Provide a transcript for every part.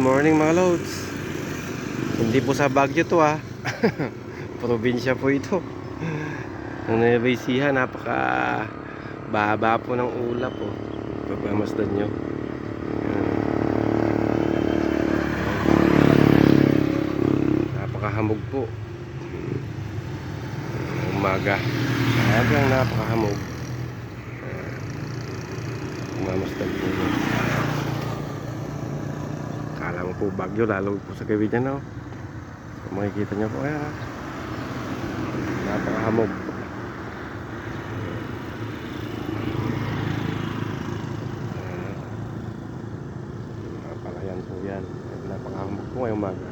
morning mga loads. Hindi po sa Baguio to probinsya po ito. Ang Nueva Ecija, napaka baba po ng ulap po. Pagmamasdan nyo. Napakahamog po. Umaga. Talagang napakahamog. Pagmamasdan po. Kala mo po Baguio, lalo po sa gawin niya, no? Kung makikita nyo po, ayan, napakahamog. Napalayan po yan. Napakahamog po ngayong umaga.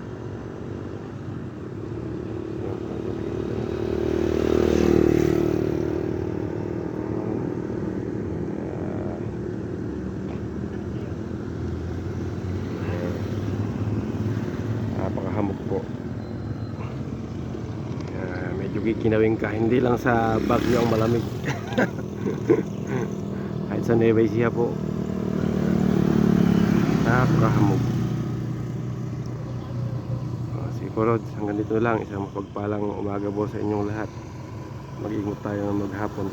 Napakahamog po. Medyo kikinawin ka. Hindi lang sa Baguio ang malamig. Kahit sa Nueva Ecija po, napakahamog. Siguro hanggang dito lang. Isang mapagpalang umaga po sa inyong lahat. Mag-ingat tayo ng maghapon.